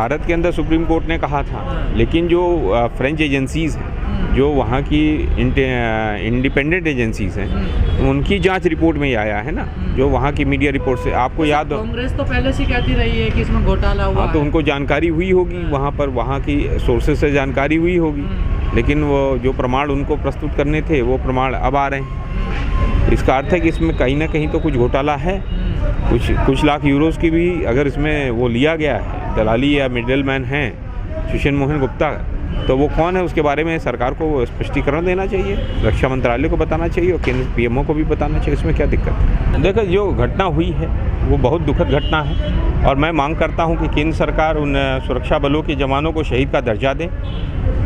भारत के अंदर supreme court ने कहा था, लेकिन जो फ्रेंच एजेंसीज़ हैं, जो वहाँ की इंडिपेंडेंट एजेंसीज़ हैं, उनकी जांच रिपोर्ट में ही आया है ना, जो वहाँ की मीडिया रिपोर्ट से आपको याद हो। कांग्रेस तो पहले से कहती रही है कि इसमें घोटाला हुआ हाँ, तो उनको जानकारी हुई होगी, वहाँ पर वहाँ की सोर्सेज से जानकारी हुई होगी, लेकिन वो जो प्रमाण उनको प्रस्तुत करने थे वो प्रमाण अब आ रहे हैं। इसका अर्थ है कि इसमें कहीं ना कहीं तो कुछ घोटाला है, कुछ लाख यूरोज़ की भी अगर इसमें वो लिया गया है, दलाली या मिडल मैन हैं सुषेण मोहन गुप्ता, तो वो कौन है उसके बारे में सरकार को स्पष्टीकरण देना चाहिए, रक्षा मंत्रालय को बताना चाहिए और केंद्र पीएमओ को भी बताना चाहिए। इसमें क्या दिक्कत है? देखो, जो घटना हुई है वो बहुत दुखद घटना है और मैं मांग करता हूं कि केंद्र सरकार उन सुरक्षा बलों के जवानों को शहीद का दर्जा दे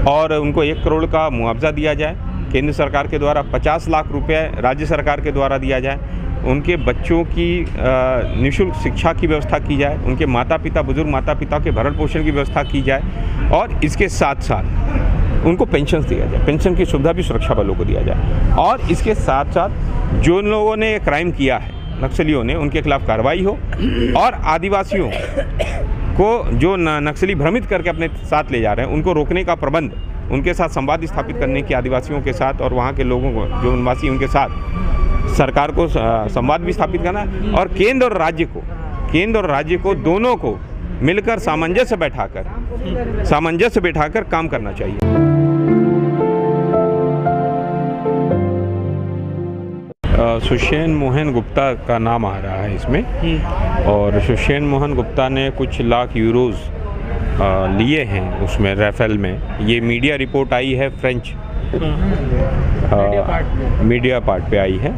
और उनको 1 करोड़ का मुआवजा दिया जाए। केंद्र सरकार के द्वारा 50 लाख रुपये राज्य सरकार के द्वारा दिया जाए। उनके बच्चों की निःशुल्क शिक्षा की व्यवस्था की जाए, उनके माता पिता, बुजुर्ग माता पिता के भरण पोषण की व्यवस्था की जाए और इसके साथ साथ उनको पेंशन दिया जाए, पेंशन की सुविधा भी सुरक्षा बलों को दिया जाए। और इसके साथ साथ जो लोगों ने क्राइम किया है, नक्सलियों ने, उनके खिलाफ कार्रवाई हो और आदिवासियों को जो नक्सली भ्रमित करके अपने साथ ले जा रहे हैं उनको रोकने का प्रबंध, उनके साथ संवाद स्थापित करने की आदिवासियों के साथ और वहाँ के लोगों को जो वनवासी उनके साथ सरकार को संवाद भी स्थापित करना और केंद्र और राज्य को दोनों को मिलकर सामंजस्य बैठाकर काम करना चाहिए। सुषेण मोहन गुप्ता का नाम आ रहा है इसमें और सुषेण मोहन गुप्ता ने कुछ लाख यूरोज़ लिए हैं उसमें, राफेल में। ये मीडिया रिपोर्ट आई है, फ्रेंच मीडिया पार्ट पे आई है।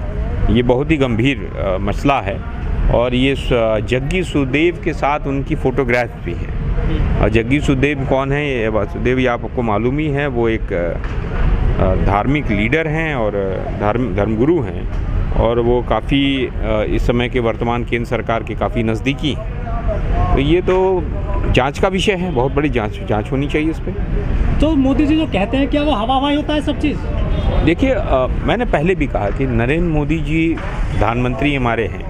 ये बहुत ही गंभीर मसला है और ये जग्गी सुदेव के साथ उनकी फ़ोटोग्राफ भी है। और जग्गी सुदेव कौन है? ये वासुदेव, ये आपको मालूम ही है, वो एक धार्मिक लीडर हैं और धर्मगुरु हैं और वो काफ़ी इस समय के वर्तमान केंद्र सरकार के काफ़ी नज़दीकी हैं। तो ये तो जांच का विषय है, बहुत बड़ी जांच होनी चाहिए इस पर। तो मोदी जी जो कहते हैं, क्या वो हवाई होता है सब चीज़? देखिए, मैंने पहले भी कहा कि नरेंद्र मोदी जी प्रधानमंत्री हमारे हैं,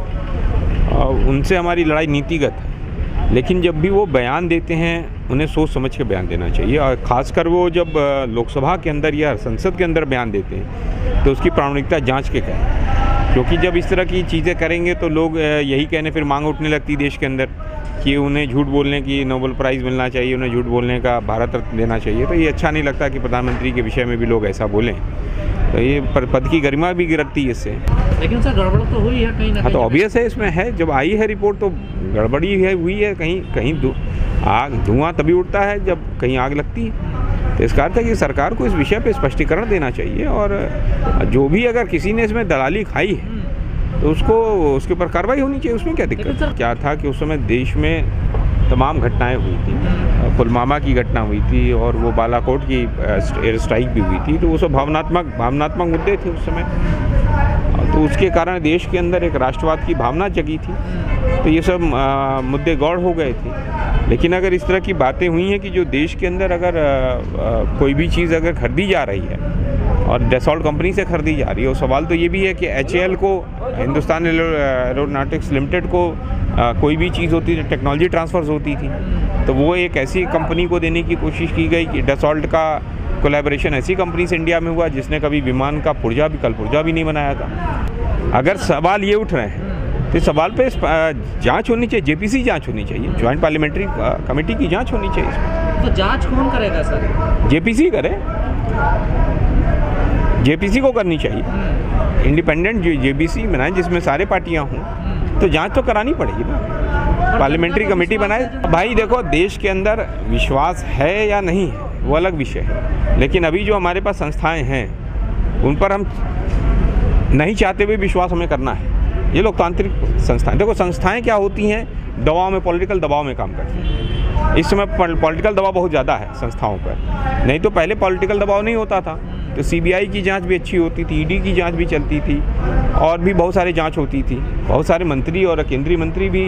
उनसे हमारी लड़ाई नीतिगत है, लेकिन जब भी वो बयान देते हैं उन्हें सोच समझ के बयान देना चाहिए। और ख़ासकर वो जब लोकसभा के अंदर या संसद के अंदर बयान देते हैं तो उसकी प्रामाणिकता जांच के करें, क्योंकि जब इस तरह की चीज़ें करेंगे तो लोग यही कहने फिर मांग उठने लगती देश के अंदर कि उन्हें झूठ बोलने की नोबेल प्राइज़ मिलना चाहिए, उन्हें झूठ बोलने का भारत रत्न देना चाहिए। तो ये अच्छा नहीं लगता कि प्रधानमंत्री के विषय में भी लोग ऐसा बोलें, तो ये पद की गरिमा भी गिरती है इससे। लेकिन सर, गड़बड़ तो हुई है कहीं ना कहीं। हाँ, तो ऑब्वियस है, इसमें है, जब आई है रिपोर्ट तो गड़बड़ी है, हुई है। कहीं धुआं तभी उठता है जब कहीं आग लगती है। तो इसका अर्थ है कि सरकार को इस विषय पे स्पष्टीकरण देना चाहिए और जो भी अगर किसी ने इसमें दलाली खाई है तो उसके ऊपर कार्रवाई होनी चाहिए। उसमें क्या दिक्कत? क्या था कि उस समय देश में तमाम घटनाएं हुई थी, पुलवामा की घटना हुई थी और वो बालाकोट की एयर स्ट्राइक भी हुई थी, तो वो सब भावनात्मक मुद्दे थे उस समय। तो उसके कारण देश के अंदर एक राष्ट्रवाद की भावना जगी थी, तो ये सब मुद्दे गौड़ हो गए थे। लेकिन अगर इस तरह की बातें हुई हैं कि जो देश के अंदर अगर कोई भी चीज़ अगर खरीदी जा रही है और डसॉल्ट कंपनी से खरीदी जा रही है, और सवाल तो ये भी है कि HAL को, हिंदुस्तान एरोनॉटिक्स लिमिटेड को कोई भी चीज़ होती थी, टेक्नोलॉजी ट्रांसफ़र्स होती थी, तो वो एक ऐसी कंपनी को देने की कोशिश की गई कि डसॉल्ट का कोलैबोरेशन ऐसी कंपनी से इंडिया में हुआ जिसने कभी विमान का पुर्जा भी नहीं बनाया था। अगर सवाल ये उठ रहे हैं तो इस सवाल पे जांच होनी चाहिए, JPC जांच होनी चाहिए, ज्वाइंट पार्लियामेंट्री कमेटी की जांच होनी चाहिए इसमें। तो जांच कौन करेगा सर? JPC करे, JPC को करनी चाहिए, इंडिपेंडेंट JPC बनाए जिसमें सारे पार्टियां हों, तो जांच तो करानी पड़ेगी ना, पार्लियामेंट्री कमेटी बनाए। भाई देखो, देश के अंदर विश्वास है या नहीं है वो अलग विषय है, लेकिन अभी जो हमारे पास संस्थाएं हैं उन पर हम नहीं चाहते हुए विश्वास हमें करना है। ये लोकतांत्रिक संस्थाएं, देखो संस्थाएं क्या होती हैं, दबाव में, पॉलिटिकल दबाव में काम करती हैं। इस समय पॉलिटिकल दबाव बहुत ज़्यादा है संस्थाओं पर, नहीं तो पहले पॉलिटिकल दबाव नहीं होता था, तो CBI की जांच भी अच्छी होती थी, ED की जांच भी चलती थी और भी बहुत सारी जांच होती थी। बहुत सारे मंत्री और केंद्रीय मंत्री भी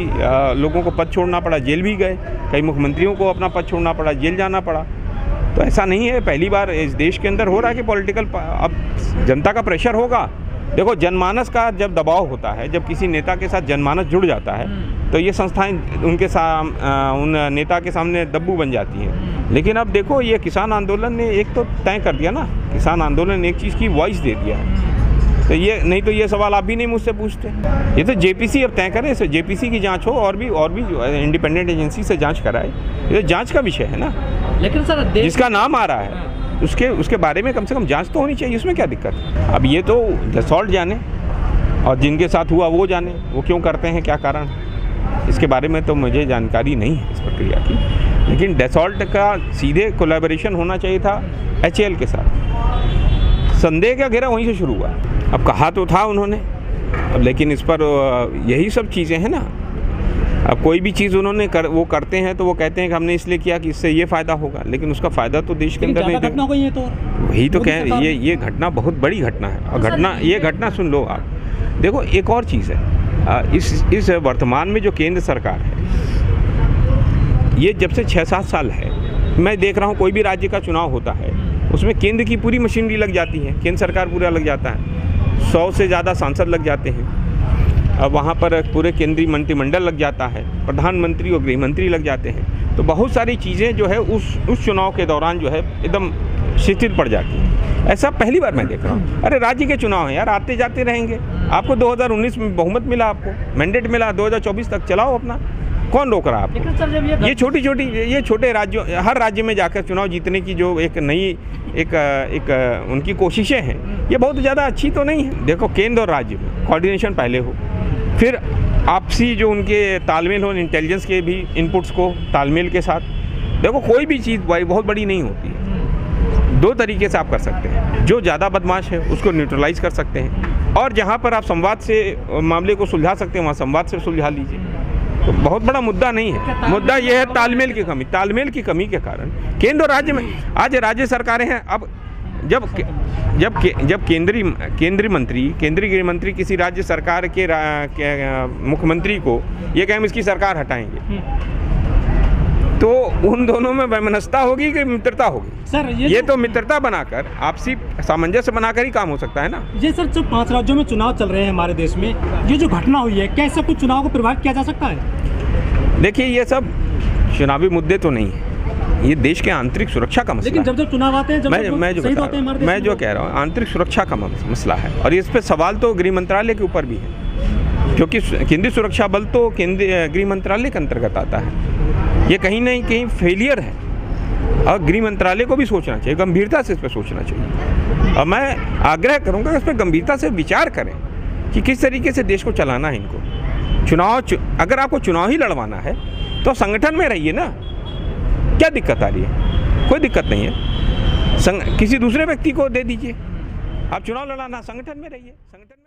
लोगों को पद छोड़ना पड़ा, जेल भी गए, कई मुख्यमंत्रियों को अपना पद छोड़ना पड़ा, जेल जाना पड़ा। तो ऐसा नहीं है, पहली बार इस देश के अंदर हो रहा है कि पॉलिटिकल, अब जनता का प्रेशर होगा देखो, जनमानस का जब दबाव होता है, जब किसी नेता के साथ जनमानस जुड़ जाता है तो ये संस्थाएं उनके उन नेता के सामने दब्बू बन जाती हैं। लेकिन अब देखो, ये किसान आंदोलन ने एक तो तय कर दिया ना, किसान आंदोलन ने एक चीज़ की वॉइस दे दिया है। तो ये नहीं तो ये सवाल आप भी नहीं मुझसे पूछते। ये तो जेपीसी अब तय करे, इसे जेपीसी की जांच हो और भी जो इंडिपेंडेंट एजेंसी से जांच कराए। ये तो जांच का विषय है ना। लेकिन सर जिसका नाम आ रहा है उसके बारे में कम से कम जांच तो होनी चाहिए, उसमें क्या दिक्कत है। अब ये तो डसॉल्ट जाने और जिनके साथ हुआ वो जाने, वो क्यों करते हैं, क्या कारण, इसके बारे में तो मुझे जानकारी नहीं है इस प्रक्रिया की। लेकिन डसॉल्ट का सीधे कोलैबोरेशन होना चाहिए था HAL के साथ। संदेह का घेरा वहीं से शुरू हुआ। अब कहा तो था उन्होंने, अब लेकिन इस पर यही सब चीज़ें हैं ना। अब कोई भी चीज़ उन्होंने वो करते हैं तो वो कहते हैं कि हमने इसलिए किया कि इससे ये फ़ायदा होगा, लेकिन उसका फ़ायदा तो देश के अंदर नहीं घटना हो गई है। तो वही तो कह, ये घटना बहुत बड़ी घटना है। और ये घटना सुन लो आप, देखो एक और चीज़ है, इस वर्तमान में जो केंद्र सरकार है, ये जब से 6-7 साल है, मैं देख रहा हूँ कोई भी राज्य का चुनाव होता है उसमें केंद्र की पूरी मशीनरी लग जाती है, केंद्र सरकार पूरा लग जाता है, 100 से ज़्यादा सांसद लग जाते हैं। अब वहाँ पर पूरे केंद्रीय मंत्रिमंडल लग जाता है, प्रधानमंत्री और गृह मंत्री लग जाते हैं। तो बहुत सारी चीज़ें जो है उस चुनाव के दौरान जो है एकदम शिथिल पड़ जाती है। ऐसा पहली बार मैं देख रहा हूँ। अरे राज्य के चुनाव हैं यार, आते जाते रहेंगे। आपको 2019 में बहुमत मिला, आपको मैंडेट मिला, 2024 तक चलाओ अपना, कौन रोक रहा है आपको। ये छोटे राज्यों, हर राज्य में जाकर चुनाव जीतने की जो एक नई एक उनकी कोशिशें हैं, ये बहुत ज़्यादा अच्छी तो नहीं है। देखो, केंद्र और राज्य में कोऑर्डिनेशन पहले हो, फिर आपसी जो उनके तालमेल हो, इंटेलिजेंस के भी इनपुट्स को तालमेल के साथ। देखो, कोई भी चीज़ बहुत बड़ी नहीं होती है। 2 तरीके से आप कर सकते हैं। जो ज़्यादा बदमाश है उसको न्यूट्रलाइज कर सकते हैं, और जहाँ पर आप संवाद से मामले को सुलझा सकते हैं वहाँ संवाद से सुलझा लीजिए। तो बहुत बड़ा मुद्दा नहीं है। मुद्दा यह है तालमेल की कमी। तालमेल की कमी के कारण केंद्र और राज्य में आज राज्य सरकारें हैं। अब जब केंद्रीय मंत्री, केंद्रीय गृह मंत्री किसी राज्य सरकार के मुख्यमंत्री को ये कहें इसकी सरकार हटाएंगे, तो उन दोनों में वैमनस्यता होगी कि मित्रता होगी। सर ये तो मित्रता बनाकर, आपसी सामंजस्य बनाकर ही काम हो सकता है ना। ये सर, जो 5 राज्यों में चुनाव चल रहे हैं हमारे देश में, ये जो घटना हुई है, क्या इससे कुछ चुनाव को प्रभावित किया जा सकता है? देखिए, ये सब चुनावी मुद्दे तो नहीं है, ये देश के आंतरिक सुरक्षा का मसला है। लेकिन जब चुनाव आते हैं, मैं जो कह रहा हूँ आंतरिक सुरक्षा का मसला है, और इस पे सवाल तो गृह मंत्रालय के ऊपर भी है, क्योंकि केंद्रीय सुरक्षा बल तो केंद्रीय गृह मंत्रालय के अंतर्गत आता है। ये कहीं ना कहीं फेलियर है, और गृह मंत्रालय को भी सोचना चाहिए, गंभीरता से इस पर सोचना चाहिए। और मैं आग्रह करूँगा कि इस पर गंभीरता से विचार करें कि किस तरीके से देश को चलाना है इनको। अगर आपको चुनाव ही लड़वाना है तो संगठन में रहिए ना, क्या दिक्कत आ रही है? कोई दिक्कत नहीं है, किसी दूसरे व्यक्ति को दे दीजिए। आप चुनाव लड़ाना, संगठन में रहिए, संगठन में